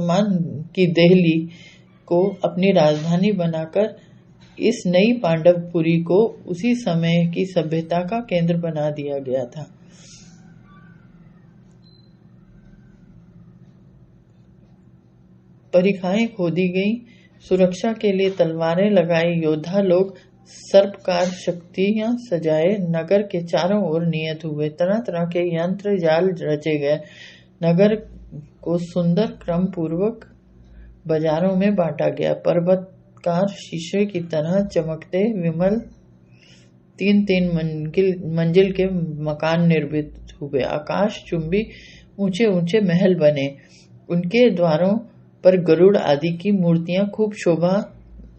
मान की देहली को अपनी राजधानी बनाकर इस नई पांडवपुरी को उसी समय की सभ्यता का केंद्र बना दिया गया था। परिखाएं खोदी गईं, सुरक्षा के लिए तलवारें लगाई, योद्धा लोग सर्पकार शक्तियां सजाए, नगर के चारों ओर नियत हुए, तरह तरह के यंत्र जाल रचे गए, नगर को सुंदर क्रम पूर्वक बाजारों में बांटा गया, पर्वतकार शीशे की तरह चमकते विमल 3-3 मंजिल के मकान निर्मित हुए, आकाश चुंबी ऊंचे ऊंचे महल बने, उनके द्वारों पर गरुड़ आदि की मूर्तियां खूब शोभा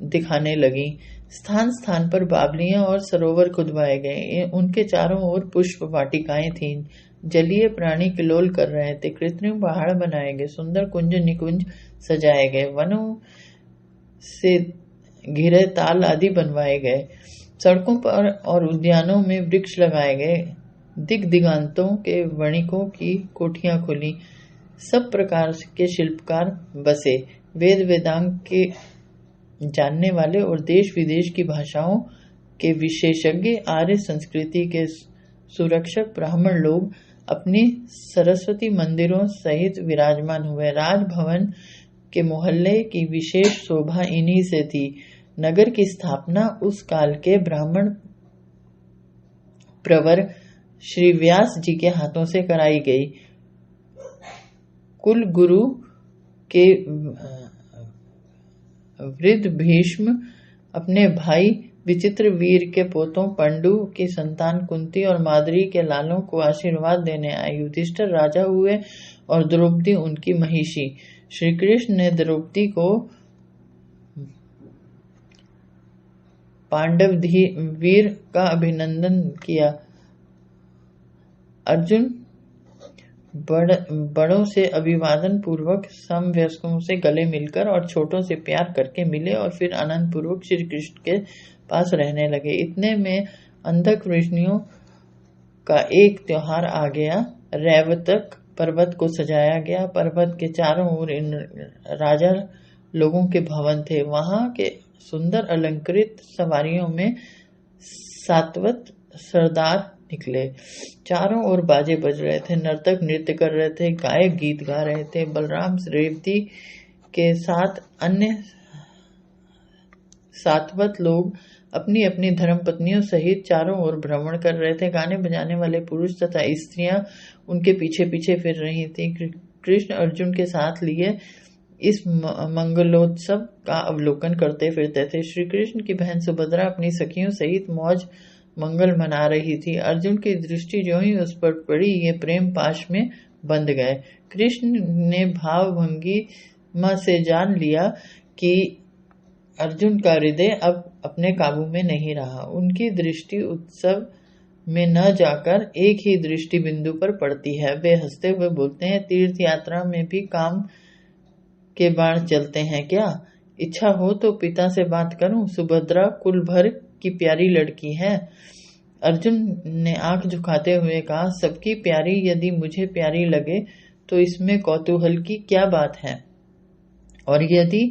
दिखाने लगीं। स्थान स्थान पर बावलियां और सरोवर खुदवाए गए, उनके चारों ओर पुष्प वाटिकाएं थीं, जलीय प्राणी किलोल कर रहे थे, कृत्रिम पहाड़ बनाए गए, सुंदर कुंज निकुंज सजाए गए, वनों से घिरे ताल आदि बनवाए गए, सड़कों पर और उद्यानों में वृक्ष लगाए गए, दिग दिगांतों के वणिकों की कोठियां खुली, सब प्रकार के शिल्पकार बसे, वेद वेदांग के जानने वाले और देश विदेश की भाषाओं के विशेषज्ञ, आर्य संस्कृति के सुरक्षक ब्राह्मण लोग अपनी सरस्वती मंदिरों सहित विराजमान हुए। राजभवन के मोहल्ले की विशेष शोभा इन्हीं से थी। नगर की स्थापना उस काल के ब्राह्मण प्रवर श्री व्यास जी के हाथों से कराई गई। कुल गुरु के वृद्ध भीष्म अपने भाई विचित्रवीर के पोतों पांडु की संतान कुंती और माद्री के लालों को आशीर्वाद देने आए। युधिष्ठिर राजा हुए और द्रौपदी उनकी महिषी। श्री कृष्ण ने द्रौपदी को पांडव वीर का अभिनंदन किया। अर्जुन बड़ों से अभिवादन पूर्वक समवयस्कों से गले मिलकर और छोटों से प्यार करके मिले और फिर आनंद पूर्वक श्री कृष्ण के पास रहने लगे। इतने में अंधक वृष्णियों का एक त्योहार आ गया। रैवतक पर्वत को सजाया गया। पर्वत के चारों ओर इन राजा लोगों के भवन थे। वहां के सुंदर अलंकृत सवारियों में सात्वत सरदार निकले। चारों ओर बाजे बज रहे थे, नर्तक नृत्य कर रहे थे, गायक गीत गा रहे थे। बलराम रेवती के साथ अन्य सात्वत लोग अपनी अपनी धर्मपत्नियों सहित चारों ओर भ्रमण कर रहे थे। गाने बजाने वाले पुरुष तथा स्त्रियां उनके पीछे पीछे फिर रही थी। कृष्ण अर्जुन के साथ लिए इस मंगलोत्सव का अवलोकन करते फिरते थे। श्री कृष्ण की बहन सुभद्रा अपनी सखियों सहित मौज मंगल मना रही थी। अर्जुन की दृष्टि जो ही उस पर पड़ी, ये प्रेम पाश में बंध गए। कृष्ण ने भाव भंगिमा से जान लिया कि अर्जुन का हृदय अब अपने काबू में नहीं रहा। उनकी दृष्टि उत्सव में न जाकर एक ही दृष्टि बिंदु पर पड़ती है। वे हंसते हुए बोलते हैं, तीर्थ यात्रा में भी काम के बाण चलते हैं क्या? इच्छा हो तो पिता से बात करूं। सुभद्रा कुल भर की प्यारी लड़की है। अर्जुन ने आंख झुकाते हुए कहा, सबकी प्यारी यदि मुझे प्यारी लगे तो इसमें कौतूहल की क्या बात है? और यदि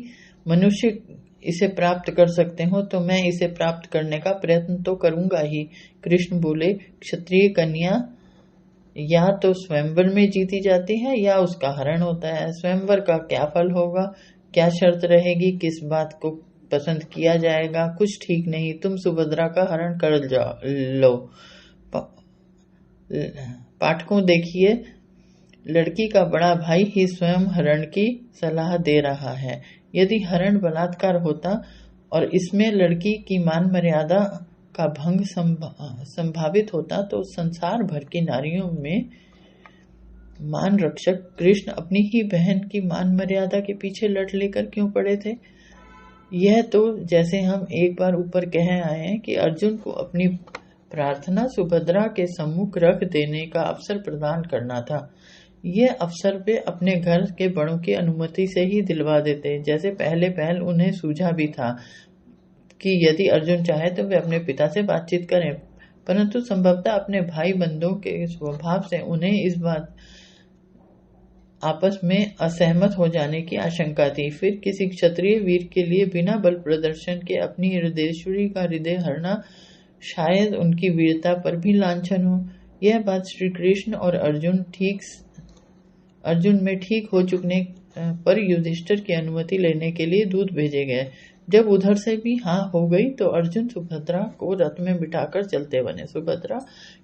मनुष्य इसे प्राप्त कर सकते हो तो मैं इसे प्राप्त करने का प्रयत्न तो करूंगा ही। कृष्ण बोले, क्षत्रिय कन्या या तो स्वयंवर में जीती जाती है या उसका हरण होता है। स्वयंवर का क्या फल होगा, क्या शर्त रहेगी, किस बात को पसंद किया जाएगा, कुछ ठीक नहीं। तुम सुभद्रा का हरण कर लो। पाठकों देखिए, लड़की का बड़ा भाई ही स्वयं हरण की सलाह दे रहा है। यदि हरण बलात्कार होता और इसमें लड़की की मान मर्यादा का भंग संभावित होता तो संसार भर की नारियों में मान रक्षक कृष्ण अपनी ही बहन की मान मर्यादा के पीछे लट लेकर क्यों पड़े थे? यह तो जैसे हम एक बार ऊपर कह आए हैं कि अर्जुन को अपनी प्रार्थना सुभद्रा के सम्मुख रख देने का अवसर प्रदान करना था। यह अवसर वे अपने घर के बड़ों की अनुमति से ही दिलवा देते, जैसे पहले पहल उन्हें सूझा भी था कि यदि अर्जुन चाहे तो वे अपने पिता से बातचीत करें, परंतु संभवतः अपने भाई बंधुओं के स्वभाव से उन्हें इस बात आपस में असहमत हो जाने की आशंका थी। फिर किसी क्षत्रिय वीर के लिए बिना बल प्रदर्शन के अपनी हृदयेश्वरी का हृदय हरना शायद उनकी वीरता पर भी लांछन हो। यह बात श्री कृष्ण और अर्जुन में ठीक हो चुकने पर युधिष्ठिर की अनुमति लेने के लिए दूत भेजे गए। जब उधर से भी हाँ हो गई तो अर्जुन सुभद्रा को रथ में बिठाकर चलते बने। सुभद्रा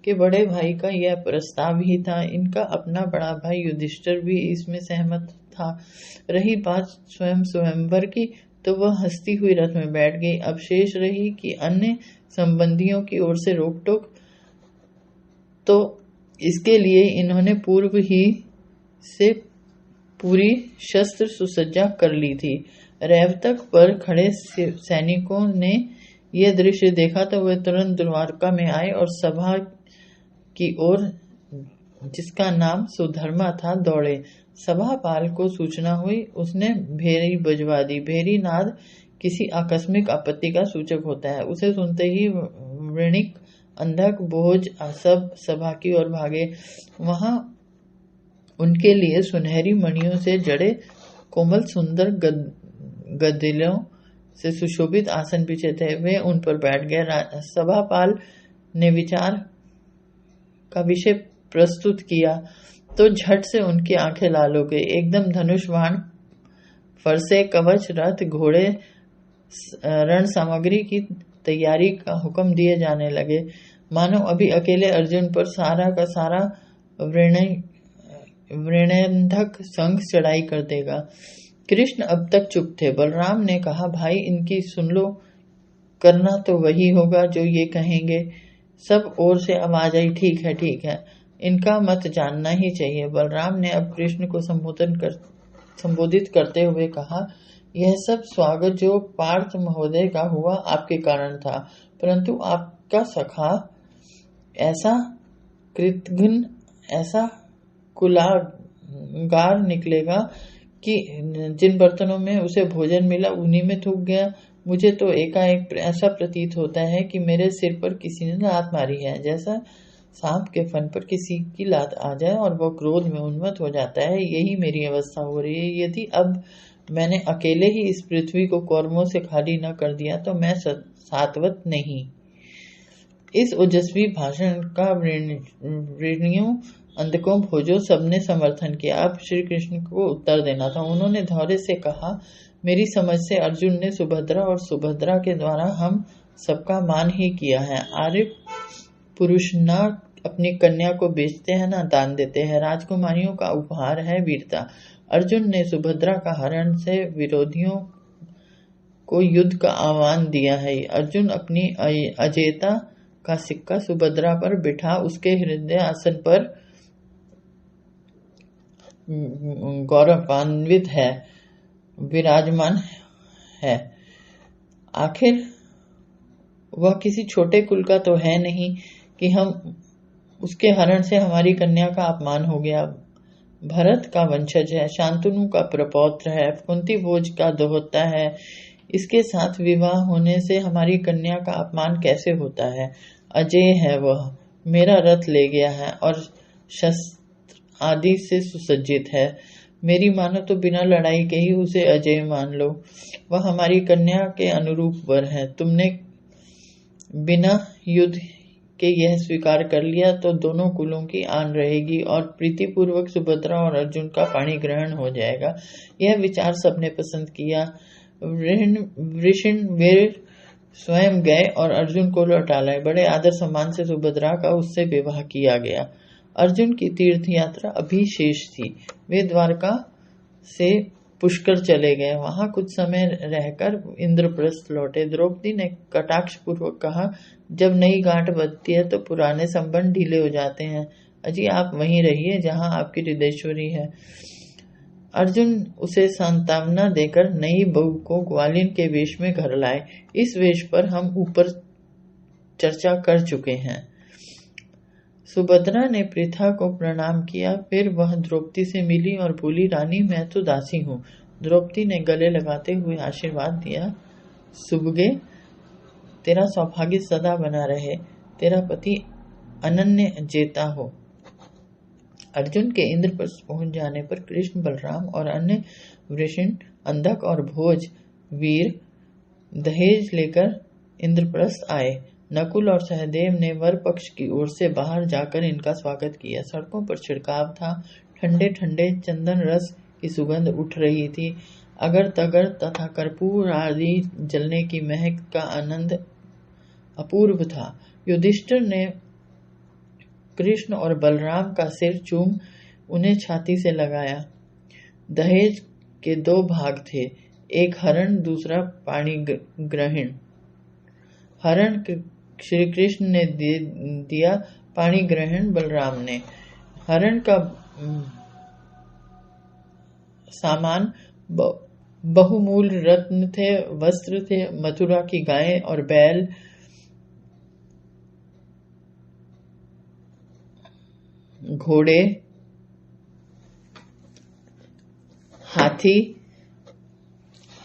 के बड़े भाई का यह प्रस्ताव ही था। इनका अपना बड़ा भाई युधिष्ठिर भी इसमें सहमत था। रही बात स्वयं स्वयंवर की तो वह हंसती हुई रथ में बैठ गई। अब शेष रही कि अन्य संबंधियों की ओर से रोक टोक, तो इसके लिए इन्होंने पूर्व ही से पूरी शस्त्र सुसज्जा कर ली थी। रैवतक पर खड़े सैनिकों ने यह दृश्य देखा तो वे तुरंत द्वारका में आए और सभा की ओर, जिसका नाम सुधर्मा था, दौड़े। सभापाल को सूचना हुई, उसने भेरी बजवा दी। भेरी नाद किसी आकस्मिक आपत्ति का सूचक होता है। उसे सुनते ही वृणिक, अंधक, बोझ सब सभा की ओर भागे। वहां उनके लिए सुनहरी मणियों से जड़े कोमल सुंदर गद्दिलों से सुशोभित आसन बिछे थे। वे उन पर बैठ गए। सभापाल ने विचार का विषय प्रस्तुत किया तो झट से उनकी आंखें लाल हो गई। एकदम धनुष, बाण, फरसे, कवच, रथ, घोड़े, रण सामग्री की तैयारी का हुक्म दिए जाने लगे। मानो अभी अकेले अर्जुन पर सारा का सारा वृणेंधक संग चढ़ाई कर देगा। कृष्ण अब तक चुप थे। बलराम ने कहा, भाई इनकी सुन लो, करना तो वही होगा जो ये कहेंगे। सब ओर से आवाज आई, ठीक है ठीक है, इनका मत जानना ही चाहिए। बलराम ने अब कृष्ण को संबोधित करते हुए कहा, यह सब स्वागत जो पार्थ महोदय का हुआ आपके कारण था, परंतु आपका सखा ऐसा कृतघ्न, ऐसा कुलागार निकलेगा कि जिन बर्तनों में उसे भोजन मिला उन्हीं में थूक गया। मुझे तो एकाएक ऐसा प्रतीत होता है कि मेरे सिर पर किसी ने लात मारी है, जैसा सांप के फन पर किसी की लात आ जाए और वह क्रोध में उन्मत्त हो जाता है। यही मेरी अवस्था हो रही है। यदि अब मैंने अकेले ही इस पृथ्वी को कौरवों से खाली न कर दिया तो मैं सात्वत नहीं। इस ओजस्वी भाषण का वृणियों, अंधकों, भोजों सबने समर्थन किया। अब श्री कृष्ण को उत्तर देना था। उन्होंने धौर्य से कहा, मेरी समझ से अर्जुन ने सुभद्रा और सुभद्रा के द्वारा हम सबका मान ही किया है। आर्य पुरुष न अपनी कन्या को बेचते हैं न दान देते हैं। राजकुमारियों का उपहार है वीरता। अर्जुन ने सुभद्रा का हरण से विरोधियों को युद्ध का आह्वान दिया है। अर्जुन अपनी अजेयता का सिक्का सुभद्रा पर बिठा उसके हृदय आसन पर गौरवान्वित है, विराजमान है। आखिर वह किसी छोटे कुल का तो है नहीं कि हम उसके हरण से हमारी कन्या का अपमान हो गया। भरत का वंशज है, शांतनु का प्रपौत्र है, कुंती भोज का दोहता है। इसके साथ विवाह होने से हमारी कन्या का अपमान कैसे होता है? अजय है वह, मेरा रथ ले गया है और शस्त्र आदि से सुसज्जित है। मेरी मानो तो बिना लड़ाई के ही उसे अजय मान लो। वह हमारी कन्या के अनुरूप वर है। तुमने बिना युद्ध के यह स्वीकार कर लिया तो दोनों कुलों की आन रहेगी और प्रीतिपूर्वक सुभद्रा और अर्जुन का पाणी ग्रहण हो जाएगा। यह विचार सबने पसंद किया। वृषणवीर स्वयं गए और अर्जुन को लौटा लाए। बड़े आदर सम्मान से सुभद्रा का उससे विवाह किया गया। अर्जुन की तीर्थ यात्रा अभी शेष थी। वे द्वारका से पुष्कर चले गए। वहां कुछ समय रहकर इंद्रप्रस्थ लौटे। द्रौपदी ने कटाक्ष पूर्वक कहा, जब नई गांठ बंधती है तो पुराने संबंध ढीले हो जाते हैं। अजी आप वहीं रहिए जहां आपकी हृदयेश्वरी है। अर्जुन उसे सांत्वना देकर नई बहू को ग्वालिन के वेश में घर लाए। इस वेश पर हम ऊपर चर्चा कर चुके हैं। सुभद्रा ने पृथा को प्रणाम किया। फिर वह द्रौपदी से मिली और बोली, रानी मैं तो दासी हूँ। द्रौपदी ने गले लगाते हुए आशीर्वाद दिया, सुभगे तेरा सौभाग्य सदा बना रहे, तेरा पति अनन्य जेता हो। अर्जुन के इंद्रप्रस्थ पहुंच जाने पर कृष्ण, बलराम और अन्य वृषण, अंधक और भोज वीर दहेज लेकर इंद्रप्रस्थ आए। नकुल और सहदेव ने वर पक्ष की ओर से बाहर जाकर इनका स्वागत किया। सड़कों पर छिड़काव था, ठंडे ठंडे चंदन रस की सुगंध उठ रही थी। अगर तगर तथा कर्पूर आदि जलने की महक का आनंद अपूर्व था। युधिष्ठिर ने कृष्ण और बलराम का सिर चूम उन्हें छाती से लगाया। दहेज के दो भाग थे, एक हरण, दूसरा पाणी ग्रहण। हरण श्री कृष्ण ने दिया, पाणी ग्रहण बलराम ने। हरण का सामान बहुमूल्य रत्न थे, वस्त्र थे, मथुरा की गायें और बैल, घोड़े, हाथी,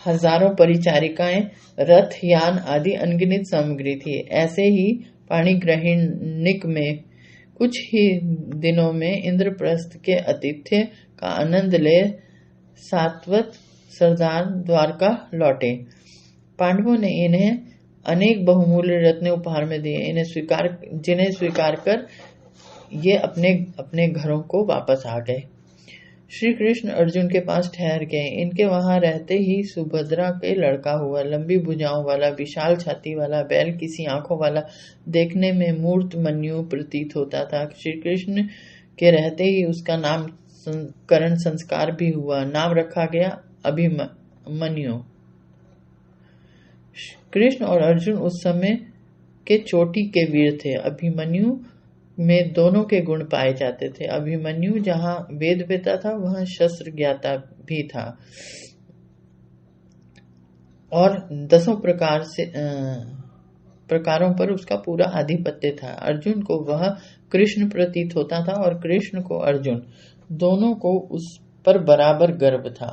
हजारों परिचारिकाएं, रथ, यान आदि अनगिनत सामग्री थी। ऐसे ही पाणिग्रहणिक में कुछ ही दिनों में इंद्रप्रस्थ के आतिथ्य का आनंद ले सात्वत सरदार द्वारका लौटे। पांडवों ने इन्हें अनेक बहुमूल्य रत्न उपहार में दिए, जिन्हें स्वीकार कर ये अपने अपने घरों को वापस आ गए। श्री कृष्ण अर्जुन के पास ठहर गए। इनके वहां रहते ही सुभद्रा के लड़का हुआ। लंबी भुजाओं वाला, विशाल छाती वाला, बैल किसी आंखों वाला, देखने में मूर्त मन्यु प्रतीत होता था। श्री कृष्ण के रहते ही उसका नामकरण संस्कार भी हुआ। नाम रखा गया अभिमन्यु। कृष्ण और अर्जुन उस समय के चोटी के वीर थे। अभिमन्यु में दोनों के गुण पाए जाते थे। अभिमन्यु जहां वेद वेता था, वहां शस्त्र ज्ञाता भी था और 10 प्रकारों पर उसका पूरा आधिपत्य था। अर्जुन को वह कृष्ण प्रतीत होता था और कृष्ण को अर्जुन, दोनों को उस पर बराबर गर्व था।